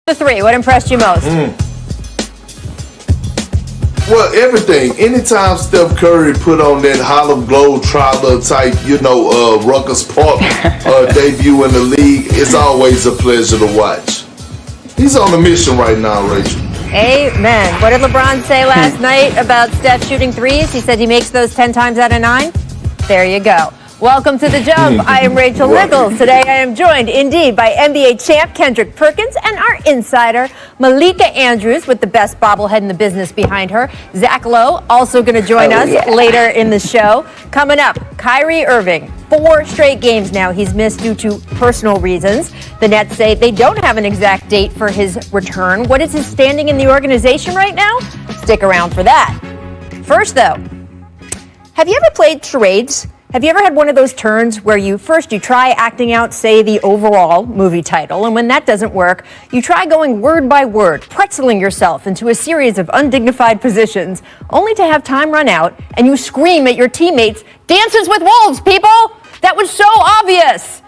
The three, what impressed you most? Well, everything. Anytime Steph Curry put on that Harlem Globetrotter type, Ruckus Park debut in the league, it's always a pleasure to watch. He's on a mission right now, Rachel. Amen. What did LeBron say last night about Steph shooting threes? He said he makes those 10 times out of 9. There you go. Welcome to The Jump. I am Rachel Nichols. Today I am joined indeed by NBA champ Kendrick Perkins and our insider Malika Andrews with the best bobblehead in the business behind her. Zach Lowe also going to join us later in the show. Coming up, Kyrie Irving. 4 straight games now he's missed due to personal reasons. The Nets say they don't have an exact date for his return. What is his standing in the organization right now? Stick around for that. First though, have you ever played charades? Have you ever had one of those turns where you try acting out, say, the overall movie title, and when that doesn't work, you try going word by word, pretzeling yourself into a series of undignified positions, only to have time run out, and you scream at your teammates, "Dances with Wolves, people! That was so obvious!"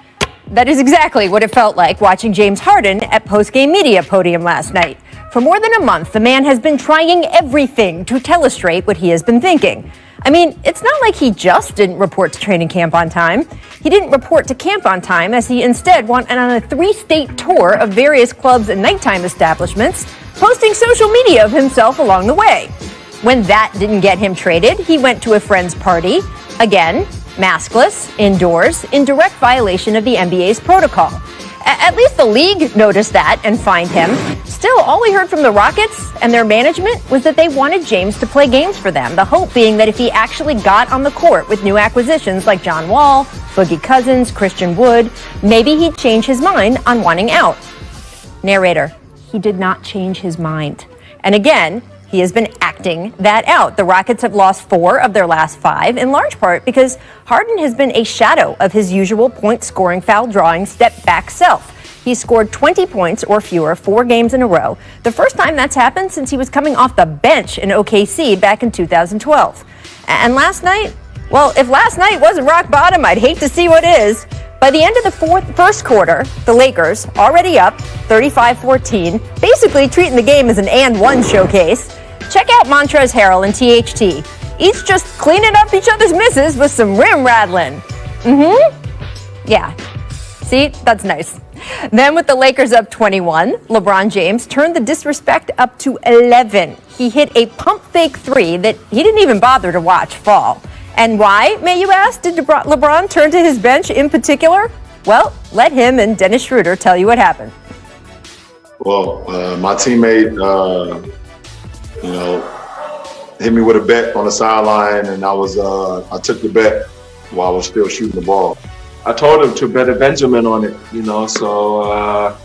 That is exactly what it felt like watching James Harden at post-game media podium last night. For more than a month, the man has been trying everything to telestrate what he has been thinking. I mean, it's not like he just didn't report to training camp on time. He didn't report to camp on time, as he instead went on a 3-state tour of various clubs and nighttime establishments, posting social media of himself along the way. When that didn't get him traded, he went to a friend's party, again, maskless, indoors, in direct violation of the NBA's protocol. At least the league noticed that and fined him. Still, all we heard from the Rockets and their management was that they wanted James to play games for them, the hope being that if he actually got on the court with new acquisitions like John Wall, Boogie Cousins, Christian Wood, maybe he'd change his mind on wanting out. Narrator, he did not change his mind. And again, he has been acting that out. The Rockets have lost 4 of their last 5, in large part because Harden has been a shadow of his usual point-scoring, foul-drawing, step-back self. He scored 20 points or fewer 4 games in a row, the first time that's happened since he was coming off the bench in OKC back in 2012. And last night, well, if last night wasn't rock bottom, I'd hate to see what is. By the end of the first quarter, the Lakers, already up 35-14, basically treating the game as an and-one showcase. Check out Montrezl Harrell and THT. Each just cleaning up each other's misses with some rim rattling. Yeah. See, that's nice. Then with the Lakers up 21, LeBron James turned the disrespect up to 11. He hit a pump fake 3 that he didn't even bother to watch fall. And why, may you ask, did LeBron turn to his bench in particular? Well, let him and Dennis Schroeder tell you what happened. Well, my teammate, hit me with a bet on the sideline, and I took the bet while I was still shooting the ball. I told him to bet a Benjamin on it, so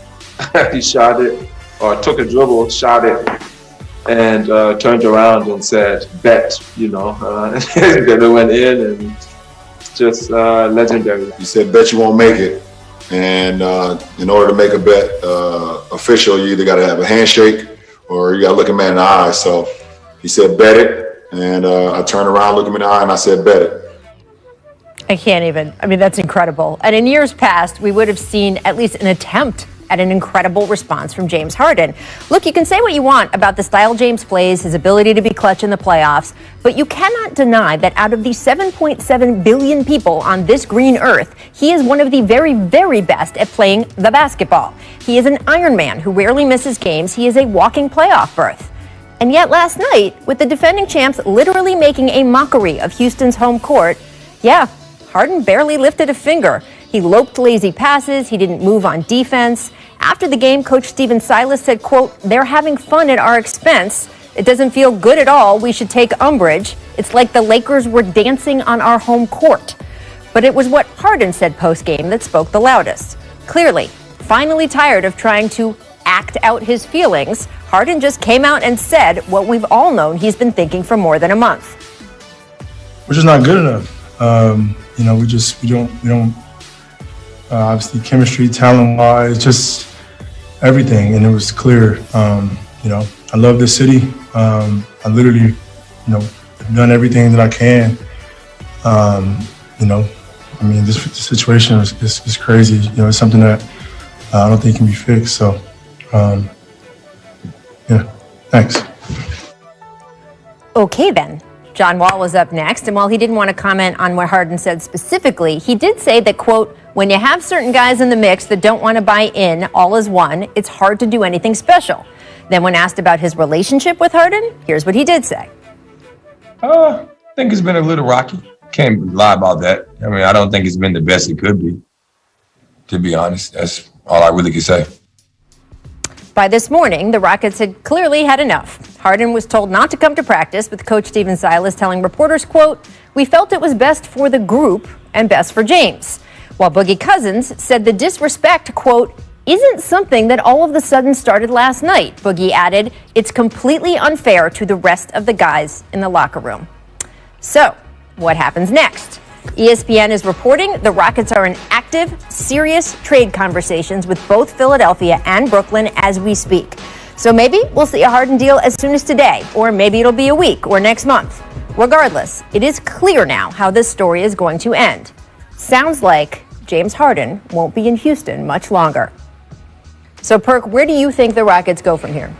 he shot it, or took a dribble, shot it, and turned around and said, bet, then it went in, and it's just legendary. He said, bet you won't make it. And in order to make a bet official, you either got to have a handshake or you got to look a man in the eye. So he said, bet it. And I turned around, looked him in the eye, and I said, bet it. I can't even. I mean, that's incredible. And in years past, we would have seen at least an attempt at an incredible response from James Harden. Look, you can say what you want about the style James plays, his ability to be clutch in the playoffs, but you cannot deny that out of the 7.7 billion people on this green earth, he is one of the very, very best at playing the basketball. He is an Iron Man who rarely misses games. He is a walking playoff berth. And yet last night, with the defending champs literally making a mockery of Houston's home court, Harden barely lifted a finger. He loped lazy passes. He didn't move on defense. After the game, Coach Stephen Silas said, quote, "They're having fun at our expense. It doesn't feel good at all. We should take umbrage. It's like the Lakers were dancing on our home court." But it was what Harden said post-game that spoke the loudest. Clearly, finally tired of trying to act out his feelings, Harden just came out and said what we've all known he's been thinking for more than a month. We're just not good enough. We don't obviously chemistry, talent-wise, just everything. And it was clear, I love this city. I literally, have done everything that I can. This situation is crazy. It's something that I don't think can be fixed. So, Thanks. Okay, then. John Wall was up next, and while he didn't want to comment on what Harden said specifically, he did say that, quote, when you have certain guys in the mix that don't want to buy in all as one, it's hard to do anything special. Then when asked about his relationship with Harden, here's what he did say. I think it's been a little rocky. Can't lie about that. I mean, I don't think it's been the best it could be, to be honest. That's all I really can say. By this morning, the Rockets had clearly had enough. Harden was told not to come to practice, with coach Stephen Silas telling reporters, quote, we felt it was best for the group and best for James. While Boogie Cousins said the disrespect, quote, isn't something that all of a sudden started last night. Boogie added, it's completely unfair to the rest of the guys in the locker room. So, what happens next? ESPN is reporting the Rockets are in active, serious trade conversations with both Philadelphia and Brooklyn as we speak. So maybe we'll see a Harden deal as soon as today, or maybe it'll be a week or next month. Regardless, it is clear now how this story is going to end. Sounds like James Harden won't be in Houston much longer. So, Perk, where do you think the Rockets go from here?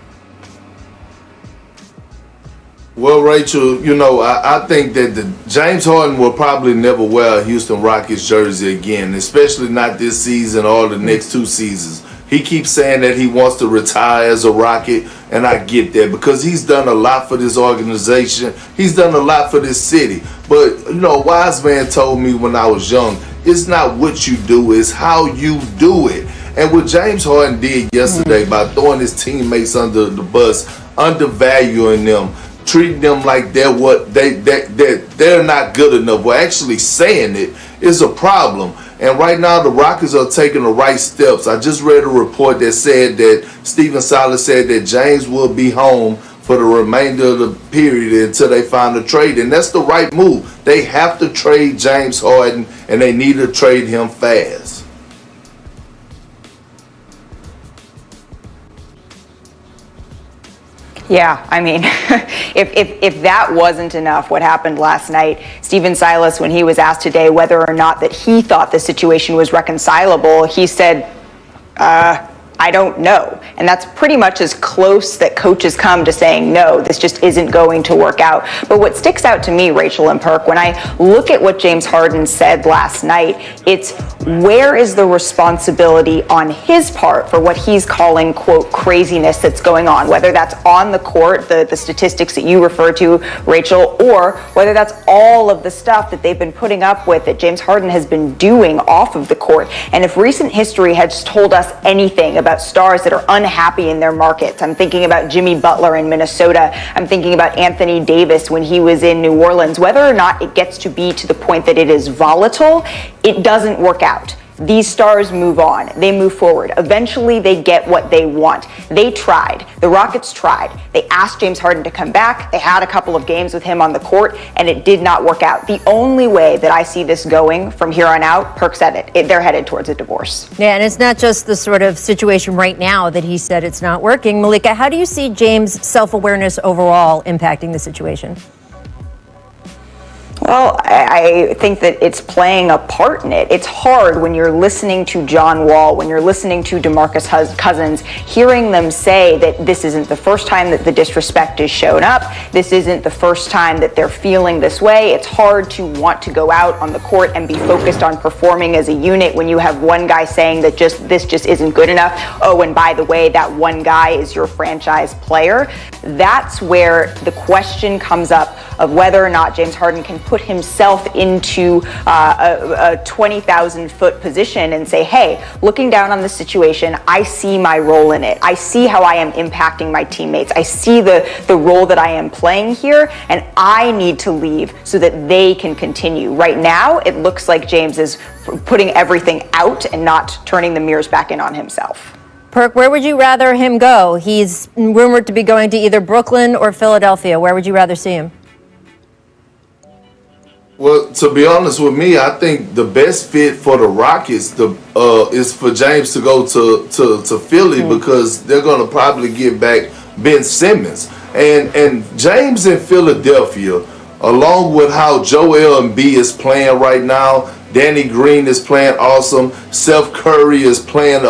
Well, Rachel, I think that James Harden will probably never wear a Houston Rockets jersey again, especially not this season or the next 2 seasons. He keeps saying that he wants to retire as a Rocket, and I get that because he's done a lot for this organization. He's done a lot for this city. But, a wise man told me when I was young, it's not what you do, it's how you do it. And what James Harden did yesterday by throwing his teammates under the bus, undervaluing them, treating them like they're not good enough. Well, actually saying it is a problem. And right now the Rockets are taking the right steps. I just read a report that said that Stephen Silas said that James will be home for the remainder of the period until they find a trade. And that's the right move. They have to trade James Harden, and they need to trade him fast. Yeah, I mean, if that wasn't enough, what happened last night, Stephen Silas, when he was asked today whether or not that he thought the situation was reconcilable, he said, I don't know. And that's pretty much as close that coaches come to saying, no, this just isn't going to work out. But what sticks out to me, Rachel and Perk, when I look at what James Harden said last night, it's where is the responsibility on his part for what he's calling, quote, craziness that's going on, whether that's on the court, the statistics that you refer to, Rachel, or whether that's all of the stuff that they've been putting up with that James Harden has been doing off of the court. And if recent history has told us anything about stars that are unhappy in their markets, I'm thinking about Jimmy Butler in Minnesota, I'm thinking about Anthony Davis when he was in New Orleans, whether or not it gets to be to the point that it is volatile, it doesn't work out. These stars move on. They move forward. Eventually, they get what they want. They tried. The Rockets tried. They asked James Harden to come back. They had a couple of games with him on the court, and it did not work out. The only way that I see this going from here on out, Perk said it, they're headed towards a divorce. Yeah, and it's not just the sort of situation right now that he said it's not working. Malika, how do you see James' self-awareness overall impacting the situation? Well, I think that it's playing a part in it. It's hard when you're listening to John Wall, when you're listening to DeMarcus Cousins, hearing them say that this isn't the first time that the disrespect has shown up. This isn't the first time that they're feeling this way. It's hard to want to go out on the court and be focused on performing as a unit when you have one guy saying that this just isn't good enough. Oh, and by the way, that one guy is your franchise player. That's where the question comes up of whether or not James Harden can put himself into a 20,000-foot position and say, hey, looking down on this situation, I see my role in it. I see how I am impacting my teammates. I see the role that I am playing here, and I need to leave so that they can continue. Right now, it looks like James is putting everything out and not turning the mirrors back in on himself. Perk, where would you rather him go? He's rumored to be going to either Brooklyn or Philadelphia. Where would you rather see him? Well, to be honest with me, I think the best fit for the Rockets is for James to go to Philly because they're going to probably get back Ben Simmons. And James in Philadelphia, along with how Joel Embiid is playing right now, Danny Green is playing awesome, Steph Curry is playing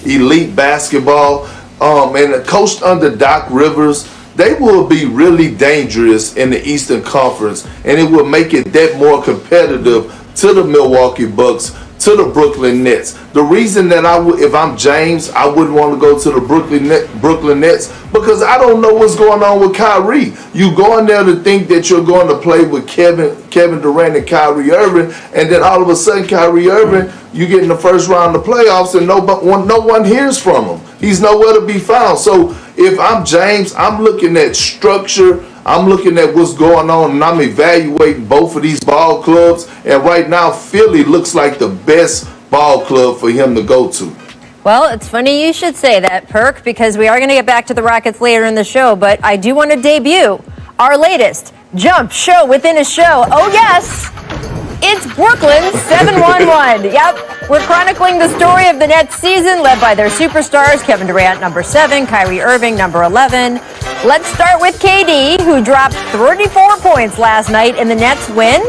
elite basketball. and coached under Doc Rivers, they will be really dangerous in the Eastern Conference, and it will make it that more competitive to the Milwaukee Bucks, to the Brooklyn Nets. The reason that if I'm James, I wouldn't want to go to the Brooklyn Nets, because I don't know what's going on with Kyrie. You go in there to think that you're going to play with Kevin Durant and Kyrie Irving, and then all of a sudden Kyrie Irving, you get in the first round of playoffs and no one hears from him. He's nowhere to be found. So if I'm James, I'm looking at structure, I'm looking at what's going on, and I'm evaluating both of these ball clubs. And right now, Philly looks like the best ball club for him to go to. Well, it's funny you should say that, Perk, because we are going to get back to the Rockets later in the show, but I do want to debut our latest Jump Show within a show. Oh, yes, it's Brooklyn 7-1-1. Yep, we're chronicling the story of the Nets season led by their superstars, Kevin Durant, number 7, Kyrie Irving, number 11. Let's start with KD, who dropped 34 points last night in the Nets win.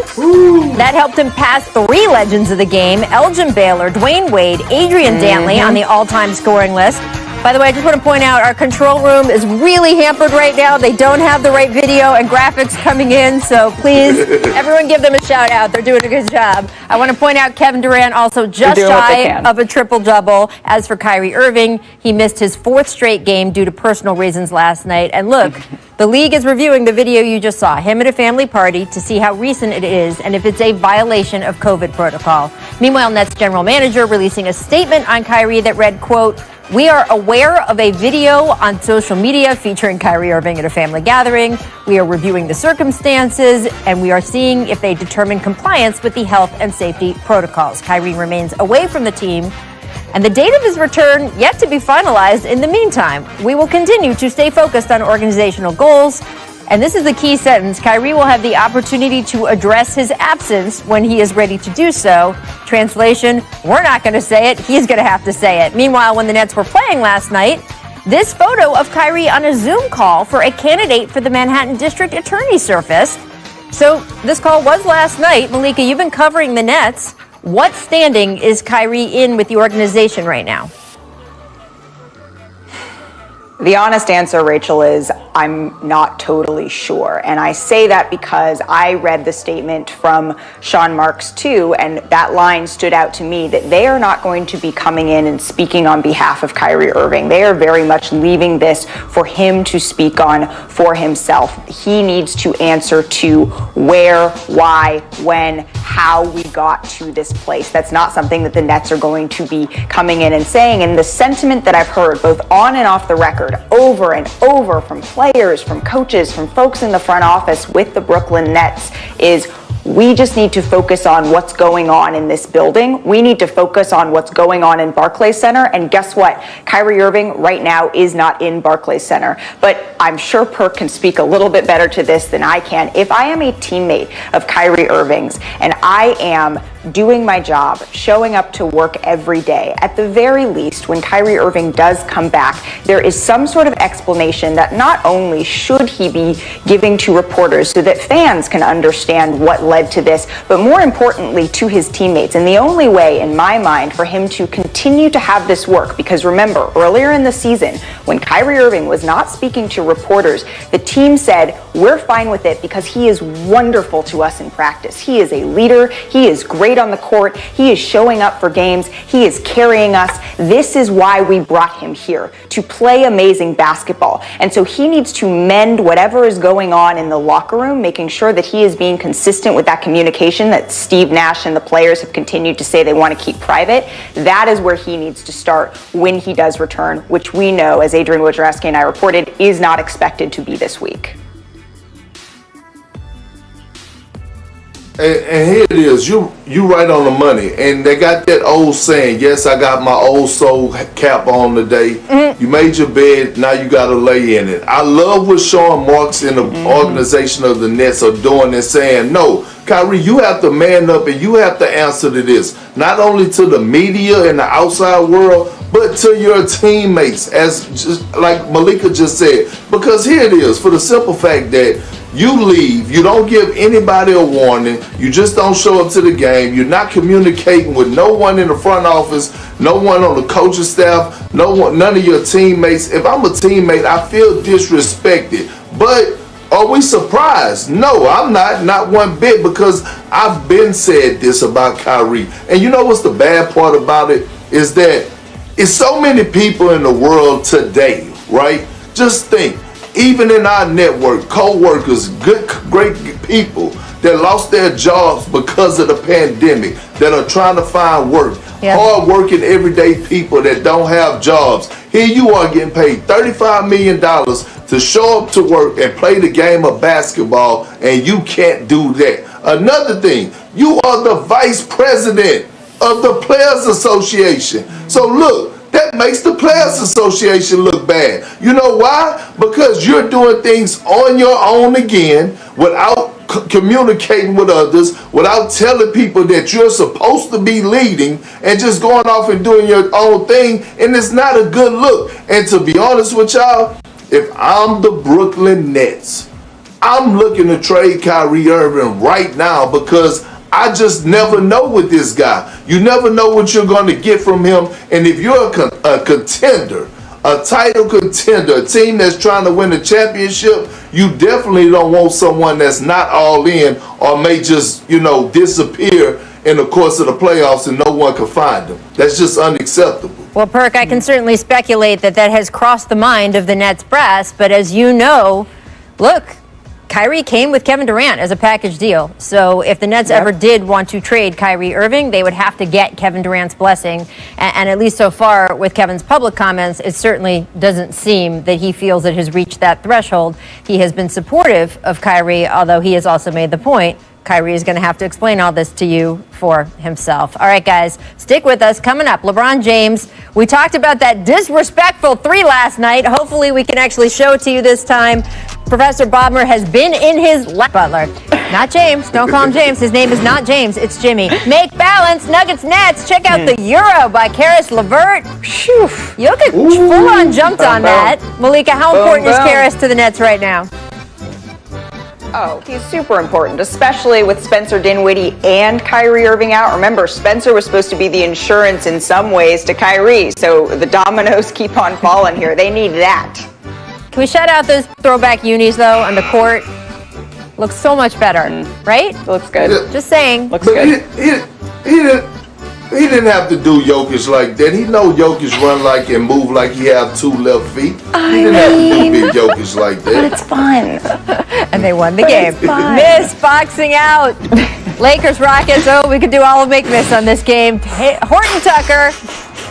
That helped him pass 3 legends of the game, Elgin Baylor, Dwayne Wade, Adrian Dantley on the all-time scoring list. By the way, I just want to point out our control room is really hampered right now. They don't have the right video and graphics coming in, so please, everyone give them a shout out. They're doing a good job. I want to point out Kevin Durant also just shy of a triple-double. As for Kyrie Irving, he missed his 4th straight game due to personal reasons last night. And look, the league is reviewing the video you just saw, him at a family party, to see how recent it is and if it's a violation of COVID protocol. Meanwhile, Nets general manager releasing a statement on Kyrie that read, quote, "We are aware of a video on social media featuring Kyrie Irving at a family gathering. We are reviewing the circumstances, and we are seeing if they determine compliance with the health and safety protocols." Kyrie remains away from the team, and the date of his return yet to be finalized. In the meantime, we will continue to stay focused on organizational goals. And this is the key sentence. Kyrie will have the opportunity to address his absence when he is ready to do so. Translation, we're not going to say it. He's going to have to say it. Meanwhile, when the Nets were playing last night, this photo of Kyrie on a Zoom call for a candidate for the Manhattan District Attorney surfaced. So this call was last night. Malika, you've been covering the Nets. What standing is Kyrie in with the organization right now? The honest answer, Rachel, is I'm not totally sure. And I say that because I read the statement from Sean Marks too, and that line stood out to me that they are not going to be coming in and speaking on behalf of Kyrie Irving. They are very much leaving this for him to speak on for himself. He needs to answer to where, why, when, how we got to this place. That's not something that the Nets are going to be coming in and saying. And the sentiment that I've heard both on and off the record over and over from players, from coaches, from folks in the front office with the Brooklyn Nets is we just need to focus on what's going on in this building. We need to focus on what's going on in Barclays Center. And guess what? Kyrie Irving right now is not in Barclays Center. But I'm sure Perk can speak a little bit better to this than I can. If I am a teammate of Kyrie Irving's and I am doing my job, showing up to work every day, at the very least, when Kyrie Irving does come back, there is some sort of explanation that not only should he be giving to reporters so that fans can understand what led to this, but more importantly to his teammates. And the only way, in my mind, for him to continue to have this work, because remember, earlier in the season, when Kyrie Irving was not speaking to reporters, the team said, we're fine with it because he is wonderful to us in practice. He is a leader. He is great on the court. He is showing up for games. He is carrying us. This is why we brought him here, to play amazing basketball. And so he needs to mend whatever is going on in the locker room, making sure that he is being consistent with that communication that Steve Nash and the players have continued to say they want to keep private. That is where he needs to start when he does return, which we know, as Adrian Wojnarowski and I reported, is not expected to be this week. And here it is, you right on the money. And they got that old saying, yes, I got my old soul cap on today. You made your bed, now you got to lay in it. I love what Sean Marks and the organization of the Nets are doing and saying, no, Kyrie, you have to man up and you have to answer to this. Not only to the media and the outside world, but to your teammates, as just like Malika just said. Because here it is, for the simple fact that You leave. You don't give anybody a warning. You just don't show up to the game. You're not communicating with no one in the front office, no one on the coaching staff, none of your teammates. If I'm a teammate, I feel disrespected. But are we surprised? No, I'm not one bit, because I've been said this about Kyrie. And you know what's the bad part about it? Is that it's so many people in the world today, right? Just think, even in our network, co-workers, great people that lost their jobs because of the pandemic, that are trying to find work. Yep. Hard-working, everyday people that don't have jobs. Here you are getting paid $35 million to show up to work and play the game of basketball, and you can't do that. Another thing, you are the vice president of the Players Association. So look, that makes the Players Association look bad. You know why? Because you're doing things on your own again, without communicating with others, without telling people that you're supposed to be leading, and just going off and doing your own thing, and it's not a good look. And to be honest with y'all, if I'm the Brooklyn Nets, I'm looking to trade Kyrie Irving right now, because I just never know with this guy. You never know what you're going to get from him. And if you're a contender, a title contender, a team that's trying to win a championship, you definitely don't want someone that's not all in, or may just, disappear in the course of the playoffs and no one can find them. That's just unacceptable. Well, Perk, I can certainly speculate that has crossed the mind of the Nets brass, but as you know, look, Kyrie came with Kevin Durant as a package deal. So if the Nets ever did want to trade Kyrie Irving, they would have to get Kevin Durant's blessing. And at least so far with Kevin's public comments, it certainly doesn't seem that he feels it has reached that threshold. He has been supportive of Kyrie, although he has also made the point Kyrie is going to have to explain all this to you for himself. All right, guys, stick with us. Coming up, LeBron James. We talked about that disrespectful 3 last night. Hopefully we can actually show it to you this time. Professor Bodmer has been in his Butler. Not James. Don't call him James. His name is not James. It's Jimmy. Make balance. Nuggets Nets. Check out the Euro by Karis LeVert. Jokic full-on jumped on that. Malika, how important is Karis to the Nets right now? Oh, he's super important, especially with Spencer Dinwiddie and Kyrie Irving out. Remember, Spencer was supposed to be the insurance in some ways to Kyrie, so the dominoes keep on falling here. They need that. Can we shout out those throwback unis, though, on the court? Looks so much better, right? Looks good. Yeah. Just saying. Looks good. He didn't have to do Jokic like that. He know Jokic run like and move like he have 2 left feet. He didn't have to do big Jokic like that. But it's fun. And they won the game. Miss boxing out. Lakers Rockets. Oh, we could do all of make miss on this game. Horton Tucker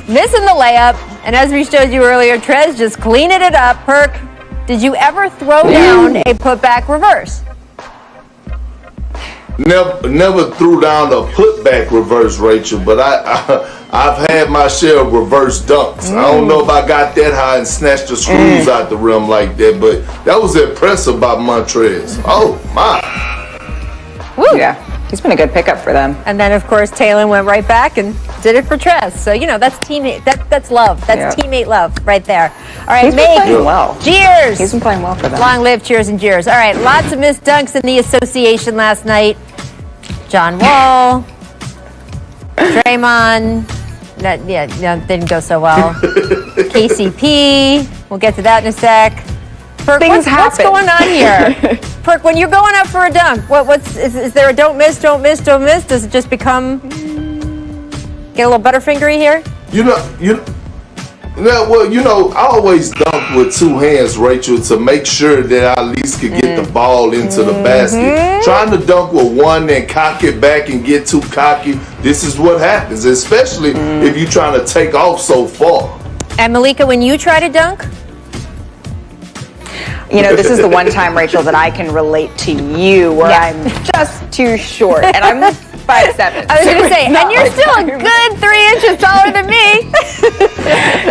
missing the layup. And as we showed you earlier, Trez just cleaning it up. Perk, did you ever throw down a putback reverse? Never threw down a putback reverse, Rachel, but I've had my share of reverse dunks. I don't know if I got that high and snatched the screws out the rim like that, but that was impressive about Montrez. Oh my! Woo. Yeah, he's been a good pickup for them. And then, of course, Taylor went right back and did it for Trez. So, that's teammate. That's love. That's teammate love right there. All right, he's been playing well. Cheers. He's been playing well for them. Long live Cheers and Cheers. All right, lots of missed dunks in the association last night. John Wall, Draymond, didn't go so well. KCP, we'll get to that in a sec. Perk, what's going on here? Perk, when you're going up for a dunk, is there a don't miss? Does it just become, get a little butterfingery here? I always dunk with 2 hands, Rachel, to make sure that I at least could get the ball into the basket. Trying to dunk with 1 and cock it back and get too cocky, this is what happens, especially if you're trying to take off so far. And Malika, when you try to dunk? This is the one time, Rachel, that I can relate to you, where I'm just too short, and I'm 5'7". I was going to say, and you're still a good 3 inches taller than me.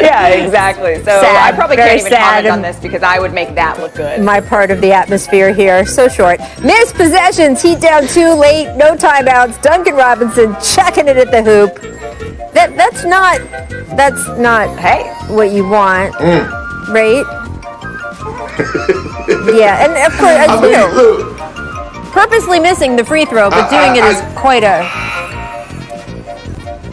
Yeah, exactly. So I probably can't even comment on this because I would make that look good. My part of the atmosphere here, so short. Missed possessions, Heat down 2 late, no timeouts. Duncan Robinson chucking it at the hoop. That's not what you want, right? Yeah, and of course, I mean, look, purposely missing the free throw, but doing it is quite a.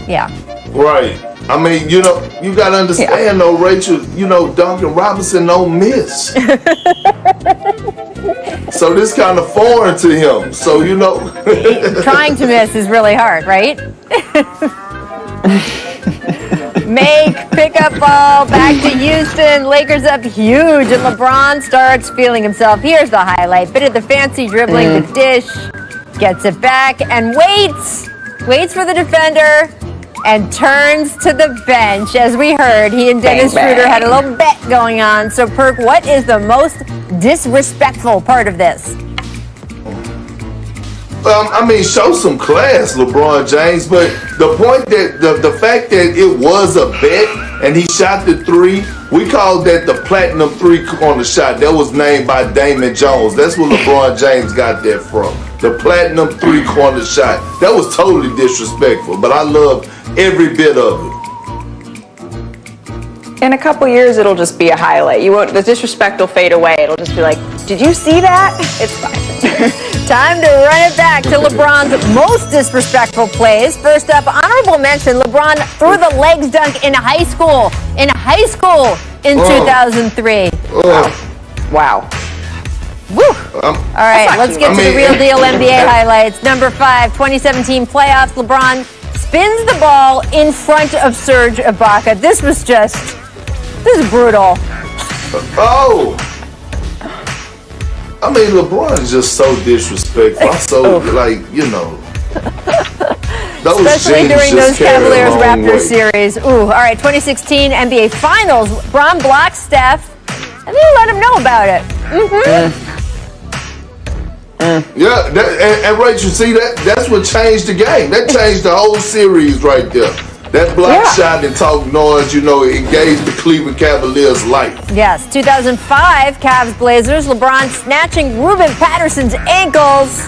Yeah. right. I mean, you know, you got to understand, though, Rachel, you know, Duncan Robinson don't miss. So this kind of foreign to him. So, you know. Trying to miss is really hard, right? Make pickup ball back to Houston. Lakers up huge, and LeBron starts feeling himself. Here's the highlight. Bit of the fancy dribbling, the dish, gets it back, and waits for the defender, and turns to the bench. As we heard, he and Dennis Schroeder had a little bet going on. So, Perk, what is the most disrespectful part of this? I mean, show some class, LeBron James. But the point that the fact that it was a bet and he shot the three, we called that the platinum three-corner shot. That was named by Damon Jones. That's where LeBron James got that from. The platinum three-corner shot. That was totally disrespectful. But I love every bit of it. In a couple years, it'll just be a highlight. You won't. The disrespect will fade away. It'll just be like, did you see that? It's fine. Time to run it back to LeBron's most disrespectful plays. First up, honorable mention, LeBron threw the legs dunk in high school. In 2003. Wow. Woo! All right, let's get to the real deal NBA highlights. Number 5, 2017 playoffs. LeBron spins the ball in front of Serge Ibaka. This is brutal. Oh! I mean, LeBron is just so disrespectful. You know. Especially during those Cavaliers-Raptors series. Ooh, all right, 2016 NBA Finals. LeBron blocks Steph, and they let him know about it. Yeah, and Rachel, see, that's what changed the game. That changed the whole series right there. That block shot and talk noise, you know, it gave the Cleveland Cavaliers life. Yes, 2005 Cavs Blazers. LeBron snatching Ruben Patterson's ankles.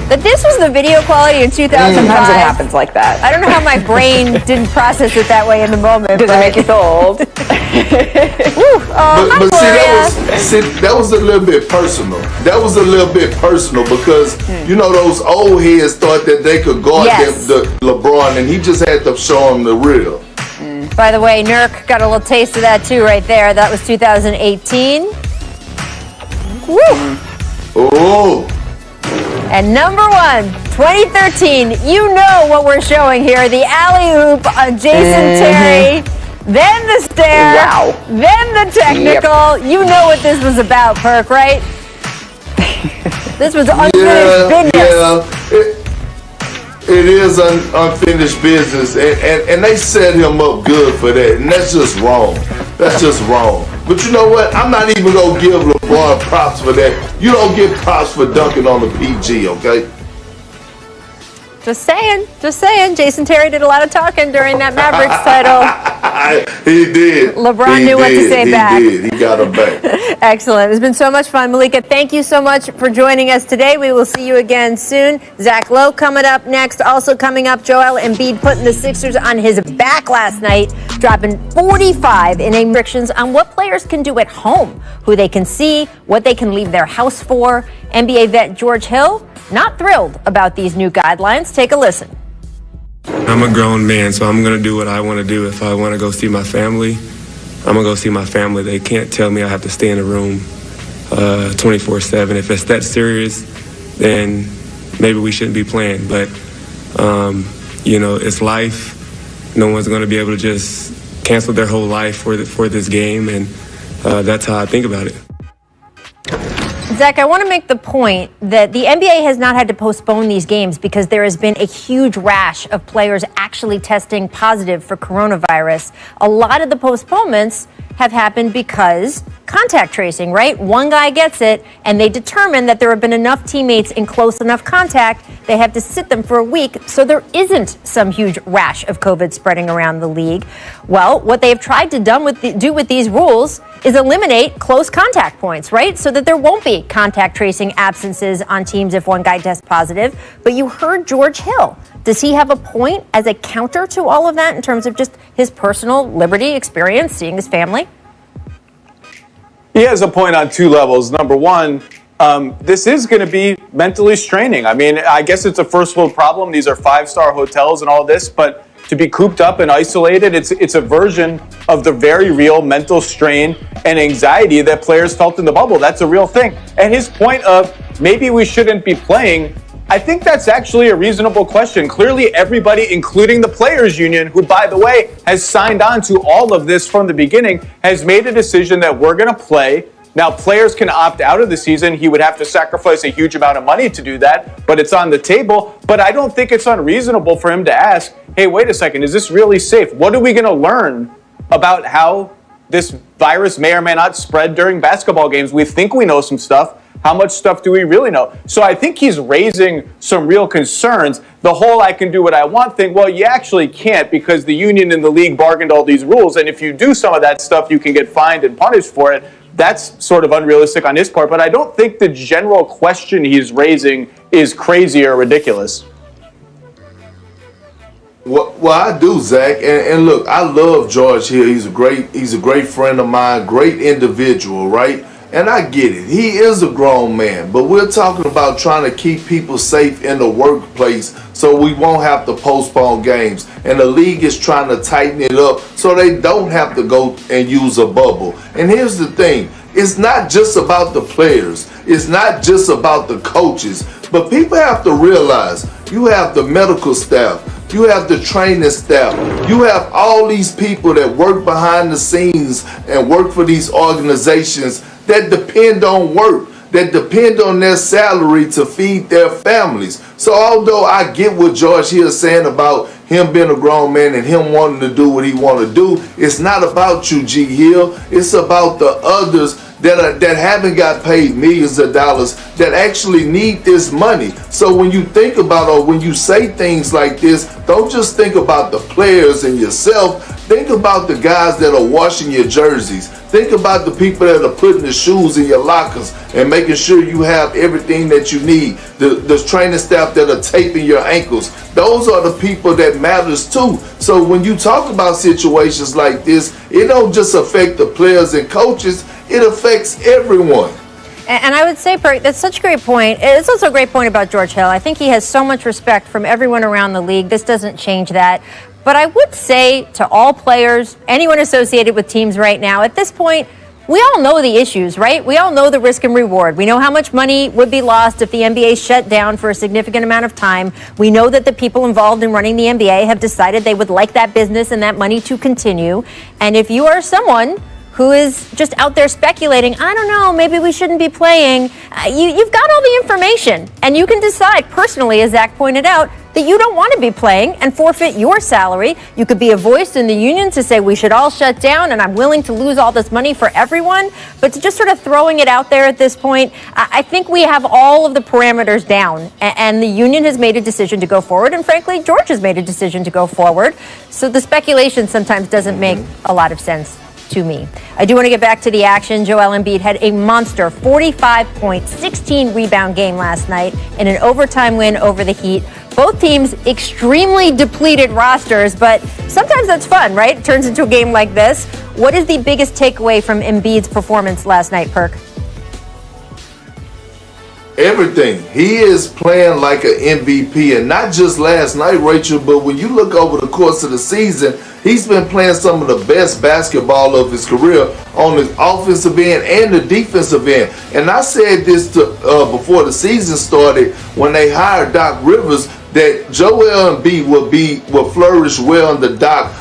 But this was the video quality in 2005. Sometimes it happens like that. I don't know how my brain didn't process it that way in the moment. Does it make you feel old? But see, that was a little bit personal. That was a little bit personal because, you know, those old heads thought that they could guard the LeBron, and he just had to show them the real. By the way, Nurk got a little taste of that too right there. That was 2018. Woo! Oh. And number 1, 2013, you know what we're showing here. The alley-oop on Jason Terry, then the stare, then the technical. Yep. You know what this was about, Perk, right? This was unfinished business. Yeah, it is unfinished business, and they set him up good for that, and that's just wrong. That's just wrong. But you know what? I'm not even going to give LeBron props for that. You don't get props for dunking on the PG, okay? Just saying. Jason Terry did a lot of talking during that Mavericks title. He did. LeBron knew what to say back. He did. He got him back. Excellent. It's been so much fun. Malika, thank you so much for joining us today. We will see you again soon. Zach Lowe coming up next. Also coming up, Joel Embiid putting the Sixers on his back last night, dropping 45 in restrictions on what players can do at home, who they can see, what they can leave their house for. NBA vet George Hill, not thrilled about these new guidelines. Take a listen. I'm a grown man, so I'm going to do what I want to do. If I want to go see my family, I'm going to go see my family. They can't tell me I have to stay in a room 24/7. If it's that serious, then maybe we shouldn't be playing. But, you know, it's life. No one's going to be able to just cancel their whole life for this game, and that's how I think about it. Zach, I want to make the point that the NBA has not had to postpone these games because there has been a huge rash of players actually testing positive for coronavirus. A lot of the postponements have happened because contact tracing, right? One guy gets it and they determine that there have been enough teammates in close enough contact, they have to sit them for a week so there isn't some huge rash of COVID spreading around the league. Well, what they have tried to do with these rules is eliminate close contact points, right? So that there won't be contact tracing absences on teams if one guy tests positive. But you heard George Hill. Does he have a point as a counter to all of that in terms of just his personal liberty experience, seeing his family? He has a point on two levels. Number one, this is going to be mentally straining. I mean, I guess it's a first world problem. These are 5-star hotels and all this, but to be cooped up and isolated, it's a version of the very real mental strain and anxiety that players felt in the bubble. That's a real thing. And his point of maybe we shouldn't be playing, I think that's actually a reasonable question. Clearly, everybody, including the Players Union, who, by the way, has signed on to all of this from the beginning, has made a decision that we're going to play. Now, players can opt out of the season. He would have to sacrifice a huge amount of money to do that, but it's on the table. But I don't think it's unreasonable for him to ask, hey, wait a second, is this really safe? What are we going to learn about how this virus may or may not spread during basketball games? We think we know some stuff. How much stuff do we really know? So I think he's raising some real concerns. The whole I can do what I want thing, well, you actually can't because the union and the league bargained all these rules. And if you do some of that stuff, you can get fined and punished for it. That's sort of unrealistic on his part. But I don't think the general question he's raising is crazy or ridiculous. Well, I do, Zach, and look, I love George Hill. He's a great friend of mine, great individual, right? And I get it. He is a grown man, but we're talking about trying to keep people safe in the workplace so we won't have to postpone games. And the league is trying to tighten it up so they don't have to go and use a bubble. And here's the thing. It's not just about the players. It's not just about the coaches. But people have to realize you have the medical staff. You have the training staff. You have all these people that work behind the scenes and work for these organizations that depend on work, that depend on their salary to feed their families. So although I get what George Hill is saying about him being a grown man and him wanting to do what he want to do, it's not about you, G. Hill. It's about the others that haven't got paid millions of dollars that actually need this money. So when you think about or when you say things like this, don't just think about the players and yourself. Think about the guys that are washing your jerseys. Think about the people that are putting the shoes in your lockers and making sure you have everything that you need. The training staff that are taping your ankles. Those are the people that matters too. So when you talk about situations like this, it don't just affect the players and coaches. It affects everyone. And I would say, Perk, that's such a great point. It's also a great point about George Hill. I think he has so much respect from everyone around the league. This doesn't change that. But I would say to all players, anyone associated with teams right now, at this point, we all know the issues, right? We all know the risk and reward. We know how much money would be lost if the NBA shut down for a significant amount of time. We know that the people involved in running the NBA have decided they would like that business and that money to continue. And if you are someone who is just out there speculating, I don't know, maybe we shouldn't be playing, you've got all the information. And you can decide personally, as Zach pointed out, that you don't want to be playing and forfeit your salary. You could be a voice in the union to say we should all shut down and I'm willing to lose all this money for everyone. But to just sort of throwing it out there at this point, I think we have all of the parameters down. And the union has made a decision to go forward. And frankly, George has made a decision to go forward. So the speculation sometimes doesn't make a lot of sense to me. I do want to get back to the action. Joel Embiid had a monster 45-point, 16-rebound game last night in an overtime win over the Heat. Both teams extremely depleted rosters, but sometimes that's fun, right? It turns into a game like this. What is the biggest takeaway from Embiid's performance last night, Perk? Everything. He is playing like an MVP, and not just last night, Rachel, but when you look over the course of the season, he's been playing some of the best basketball of his career on the offensive end and the defensive end. And I said this before the season started when they hired Doc Rivers that Joel Embiid will flourish well under Doc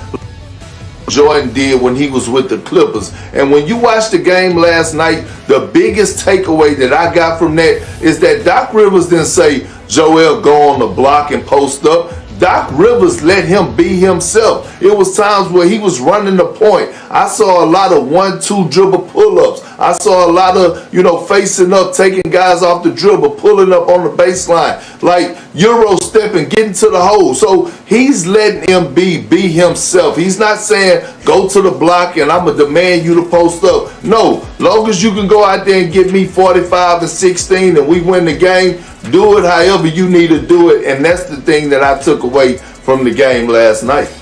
Jordan did when he was with the Clippers. And when you watch the game last night, the biggest takeaway that I got from that is that Doc Rivers didn't say, Joel, go on the block and post up. Doc Rivers let him be himself. It was times where he was running the point. I saw a lot of 1-2 dribble pull-ups. I saw a lot of, facing up, taking guys off the dribble, pulling up on the baseline, like Euro stepping, getting to the hole. So he's letting him be himself. He's not saying, go to the block and I'm going to demand you to post up. No, long as you can go out there and get me 45 and 16 and we win the game, do it however you need to do it. And that's the thing that I took away from the game last night.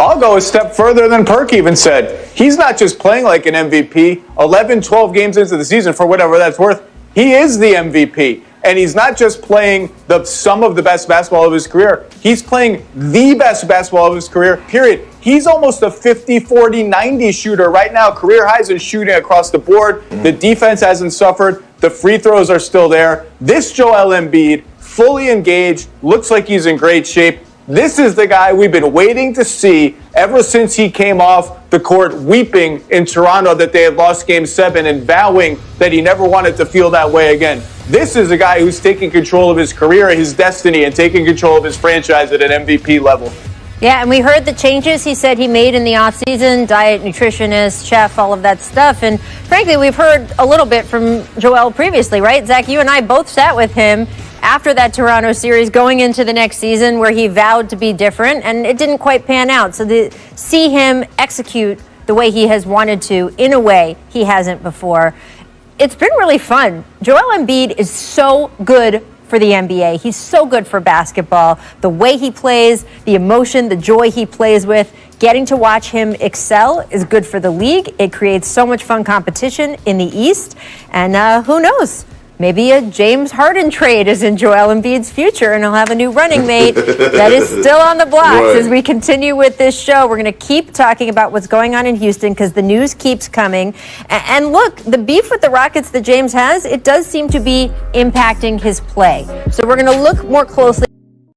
I'll go a step further than Perk even said. He's not just playing like an MVP. 11, 12 games into the season, for whatever that's worth, he is the MVP. And he's not just playing some of the best basketball of his career. He's playing the best basketball of his career, period. He's almost a 50, 40, 90 shooter right now. Career highs in shooting across the board. The defense hasn't suffered. The free throws are still there. This Joel Embiid, fully engaged, looks like he's in great shape. This is the guy we've been waiting to see ever since he came off the court weeping in Toronto that they had lost Game 7 and vowing that he never wanted to feel that way again. This is a guy who's taking control of his career, his destiny, and taking control of his franchise at an MVP level. Yeah, and we heard the changes he said he made in the offseason, diet, nutritionist, chef, all of that stuff. And frankly, we've heard a little bit from Joel previously, right? Zach, you and I both sat with him after that Toronto series going into the next season where he vowed to be different, and it didn't quite pan out. So to see him execute the way he has wanted to in a way he hasn't before, it's been really fun. Joel Embiid is so good for the NBA. He's so good for basketball. The way he plays, the emotion, the joy he plays with, getting to watch him excel is good for the league. It creates so much fun competition in the East. And who knows? Maybe a James Harden trade is in Joel Embiid's future, and he'll have a new running mate that is still on the blocks. Right. As we continue with this show, we're going to keep talking about what's going on in Houston because the news keeps coming. And look, the beef with the Rockets that James has, it does seem to be impacting his play. So we're going to look more closely